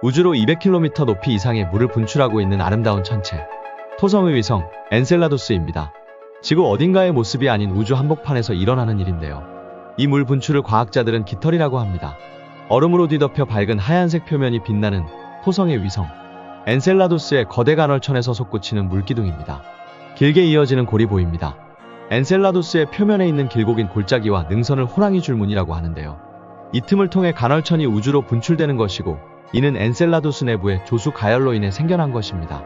우주로 200km 높이 이상의 물을 분출하고 있는 아름다운 천체. 토성의 위성 엔셀라두스입니다. 지구 어딘가의 모습이 아닌 우주 한복판에서 일어나는 일인데요. 이 물 분출을 과학자들은 깃털이라고 합니다. 얼음으로 뒤덮여 밝은 하얀색 표면이 빛나는 토성의 위성 엔셀라두스의 거대 간헐천에서 솟구치는 물기둥입니다. 길게 이어지는 골이 보입니다. 엔셀라두스의 표면에 있는 길고 긴 골짜기와 능선을 호랑이 줄무늬라고 하는데요. 이 틈을 통해 간헐천이 우주로 분출되는 것이고, 이는 엔셀라두스 내부의 조수 가열로 인해 생겨난 것입니다.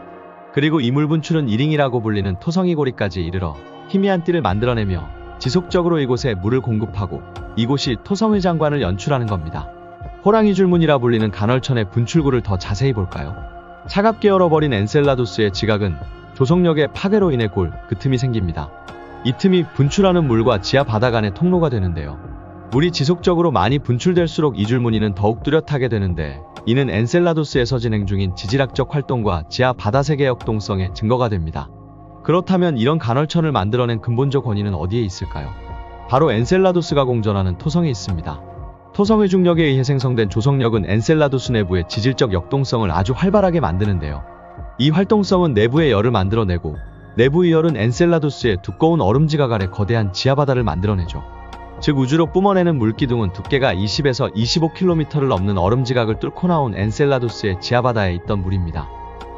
그리고 이 물 분출은 이링이라고 불리는 토성이 고리까지 이르러 희미한 띠를 만들어내며 지속적으로 이곳에 물을 공급하고, 이곳이 토성의 장관을 연출하는 겁니다. 호랑이 줄무늬라 불리는 간헐천의 분출구를 더 자세히 볼까요? 차갑게 얼어버린 엔셀라두스의 지각은 조성력의 파괴로 인해 그 틈이 생깁니다. 이 틈이 분출하는 물과 지하 바다 간의 통로가 되는데요. 물이 지속적으로 많이 분출될수록 이 줄무늬는 더욱 뚜렷하게 되는데, 이는 엔셀라두스에서 진행 중인 지질학적 활동과 지하 바다 세계 역동성의 증거가 됩니다. 그렇다면 이런 간헐천을 만들어낸 근본적 원인은 어디에 있을까요? 바로 엔셀라두스가 공전하는 토성에 있습니다. 토성의 중력에 의해 생성된 조성력은 엔셀라두스 내부의 지질적 역동성을 아주 활발하게 만드는데요. 이 활동성은 내부의 열을 만들어내고, 내부의 열은 엔셀라두스의 두꺼운 얼음 지각 아래 거대한 지하바다를 만들어내죠. 즉 우주로 뿜어내는 물기둥은 두께가 20에서 25km를 넘는 얼음 지각을 뚫고 나온 엔셀라두스의 지하바다에 있던 물입니다.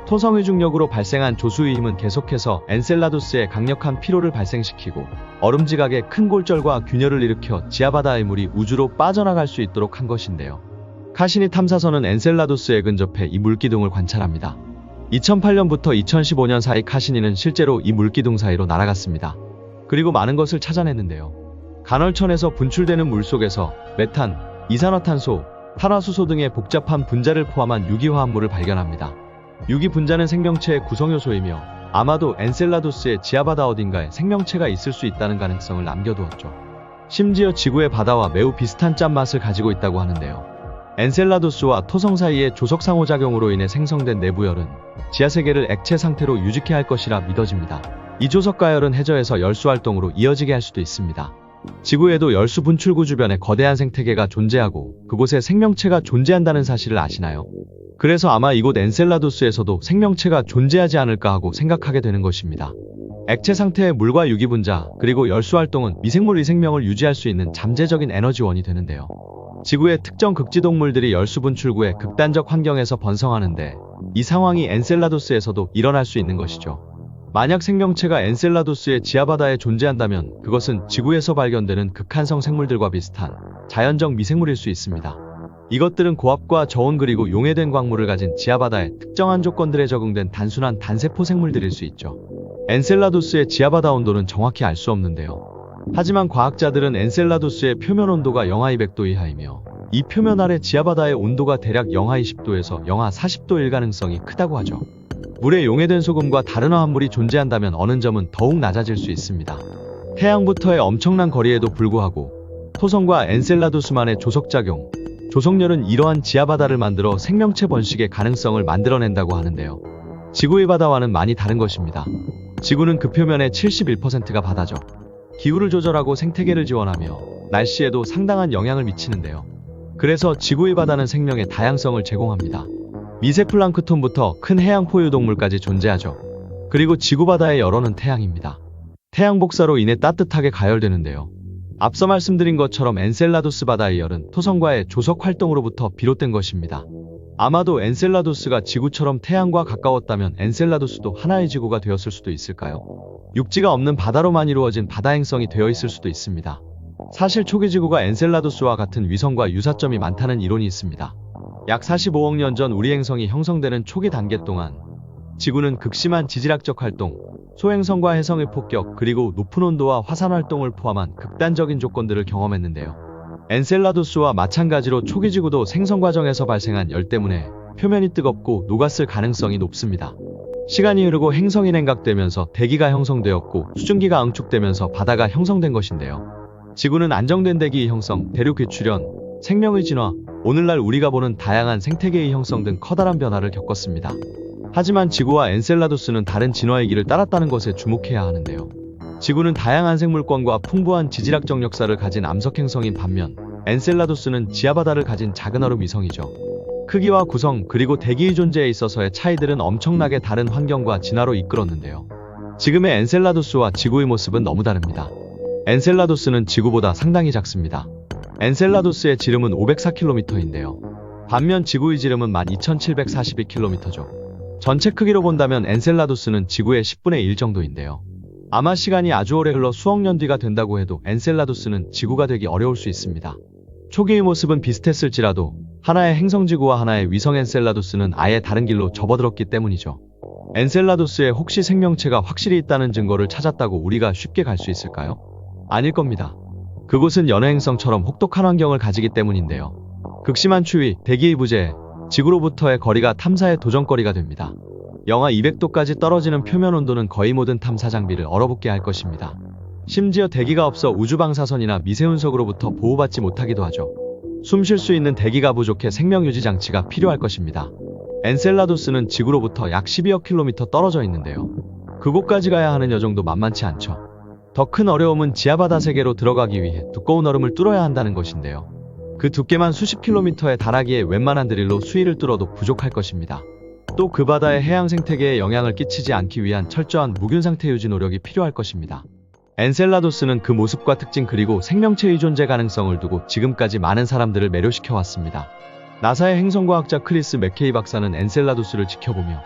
토성의 중력으로 발생한 조수의 힘은 계속해서 엔셀라두스에 강력한 피로를 발생시키고, 얼음 지각에 큰 골절과 균열을 일으켜 지하바다의 물이 우주로 빠져나갈 수 있도록 한 것인데요. 카시니 탐사선은 엔셀라두스에 근접해 이 물기둥을 관찰합니다. 2008년부터 2015년 사이 카시니는 실제로 이 물기둥 사이로 날아갔습니다. 그리고 많은 것을 찾아냈는데요. 간헐천에서 분출되는 물속에서 메탄, 이산화탄소, 탄화수소 등의 복잡한 분자를 포함한 유기화합물을 발견합니다. 유기분자는 생명체의 구성요소이며 아마도 엔셀라두스의 지하바다 어딘가에 생명체가 있을 수 있다는 가능성을 남겨두었죠. 심지어 지구의 바다와 매우 비슷한 짠맛을 가지고 있다고 하는데요. 엔셀라두스와 토성 사이의 조석 상호작용으로 인해 생성된 내부열은 지하세계를 액체 상태로 유지케 할 것이라 믿어집니다. 이 조석 가열은 해저에서 열수 활동으로 이어지게 할 수도 있습니다. 지구에도 열수 분출구 주변에 거대한 생태계가 존재하고 그곳에 생명체가 존재한다는 사실을 아시나요? 그래서 아마 이곳 엔셀라두스에서도 생명체가 존재하지 않을까 하고 생각하게 되는 것입니다. 액체 상태의 물과 유기분자, 그리고 열수 활동은 미생물의 생명을 유지할 수 있는 잠재적인 에너지원이 되는데요. 지구의 특정 극지동물들이 열수 분출구의 극단적 환경에서 번성하는데, 이 상황이 엔셀라두스에서도 일어날 수 있는 것이죠. 만약 생명체가 엔셀라두스의 지하바다에 존재한다면 그것은 지구에서 발견되는 극한성 생물들과 비슷한 자연적 미생물일 수 있습니다. 이것들은 고압과 저온 그리고 용해된 광물을 가진 지하바다의 특정한 조건들에 적응된 단순한 단세포 생물들일 수 있죠. 엔셀라두스의 지하바다 온도는 정확히 알 수 없는데요. 하지만 과학자들은 엔셀라두스의 표면 온도가 영하 200도 이하이며, 이 표면 아래 지하바다의 온도가 대략 영하 20도에서 영하 40도일 가능성이 크다고 하죠. 물에 용해된 소금과 다른 화합물이 존재한다면 어느 점은 더욱 낮아질 수 있습니다. 태양부터의 엄청난 거리에도 불구하고 토성과 엔셀라두스만의 조석작용, 조석열은 이러한 지하바다를 만들어 생명체 번식의 가능성을 만들어낸다고 하는데요. 지구의 바다와는 많이 다른 것입니다. 지구는 그 표면의 71%가 바다죠. 기후를 조절하고 생태계를 지원하며 날씨에도 상당한 영향을 미치는데요. 그래서 지구의 바다는 생명의 다양성을 제공합니다. 미세 플랑크톤부터 큰 해양 포유동물까지 존재하죠. 그리고 지구 바다의 열원은 태양입니다. 태양 복사로 인해 따뜻하게 가열되는데요. 앞서 말씀드린 것처럼 엔셀라두스 바다의 열은 토성과의 조석 활동으로부터 비롯된 것입니다. 아마도 엔셀라두스가 지구처럼 태양과 가까웠다면 엔셀라두스도 하나의 지구가 되었을 수도 있을까요? 육지가 없는 바다로만 이루어진 바다 행성이 되어 있을 수도 있습니다. 사실 초기 지구가 엔셀라두스와 같은 위성과 유사점이 많다는 이론이 있습니다. 약 45억 년 전 우리 행성이 형성되는 초기 단계 동안 지구는 극심한 지질학적 활동, 소행성과 해성의 폭격, 그리고 높은 온도와 화산 활동을 포함한 극단적인 조건들을 경험했는데요. 엔셀라두스와 마찬가지로 초기 지구도 생성 과정에서 발생한 열 때문에 표면이 뜨겁고 녹았을 가능성이 높습니다. 시간이 흐르고 행성이 냉각되면서 대기가 형성되었고 수증기가 응축되면서 바다가 형성된 것인데요. 지구는 안정된 대기 형성, 대륙 괴출현, 생명의 진화, 오늘날 우리가 보는 다양한 생태계의 형성 등 커다란 변화를 겪었습니다. 하지만 지구와 엔셀라두스는 다른 진화의 길을 따랐다는 것에 주목해야 하는데요. 지구는 다양한 생물권과 풍부한 지질학적 역사를 가진 암석행성인 반면 엔셀라두스는 지하바다를 가진 작은 얼음 위성이죠. 크기와 구성 그리고 대기의 존재에 있어서의 차이들은 엄청나게 다른 환경과 진화로 이끌었는데요. 지금의 엔셀라두스와 지구의 모습은 너무 다릅니다. 엔셀라두스는 지구보다 상당히 작습니다. 엔셀라두스의 지름은 504km인데요. 반면 지구의 지름은 12,742km죠. 전체 크기로 본다면 엔셀라두스는 지구의 10분의 1 정도인데요. 아마 시간이 아주 오래 흘러 수억 년 뒤가 된다고 해도 엔셀라두스는 지구가 되기 어려울 수 있습니다. 초기의 모습은 비슷했을지라도 하나의 행성지구와 하나의 위성 엔셀라두스는 아예 다른 길로 접어들었기 때문이죠. 엔셀라두스에 혹시 생명체가 확실히 있다는 증거를 찾았다고 우리가 쉽게 갈 수 있을까요? 아닐 겁니다. 그곳은 연회 행성처럼 혹독한 환경을 가지기 때문인데요. 극심한 추위, 대기의 부재, 지구로부터의 거리가 탐사의 도전거리가 됩니다. 영하 200도까지 떨어지는 표면 온도는 거의 모든 탐사 장비를 얼어붙게 할 것입니다. 심지어 대기가 없어 우주방사선이나 미세운석으로부터 보호받지 못하기도 하죠. 숨 쉴 수 있는 대기가 부족해 생명유지 장치가 필요할 것입니다. 엔셀라두스는 지구로부터 약 12억 킬로미터 떨어져 있는데요. 그곳까지 가야 하는 여정도 만만치 않죠. 더 큰 어려움은 지하바다 세계로 들어가기 위해 두꺼운 얼음을 뚫어야 한다는 것인데요. 그 두께만 수십 킬로미터에 달하기에 웬만한 드릴로 수위를 뚫어도 부족할 것입니다. 또 그 바다의 해양 생태계에 영향을 끼치지 않기 위한 철저한 무균 상태 유지 노력이 필요할 것입니다. 엔셀라두스는 그 모습과 특징 그리고 생명체의 존재 가능성을 두고 지금까지 많은 사람들을 매료시켜 왔습니다. 나사의 행성과학자 크리스 맥케이 박사는 엔셀라두스를 지켜보며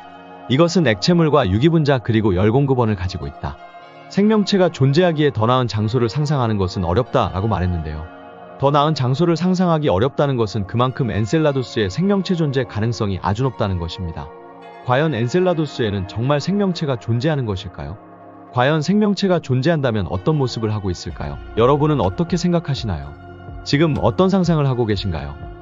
이것은 액체물과 유기분자 그리고 열 공급원을 가지고 있다. 생명체가 존재하기에 더 나은 장소를 상상하는 것은 어렵다라고 말했는데요. 더 나은 장소를 상상하기 어렵다는 것은 그만큼 엔셀라두스의 생명체 존재 가능성이 아주 높다는 것입니다. 과연 엔셀라두스에는 정말 생명체가 존재하는 것일까요? 과연 생명체가 존재한다면 어떤 모습을 하고 있을까요? 여러분은 어떻게 생각하시나요? 지금 어떤 상상을 하고 계신가요?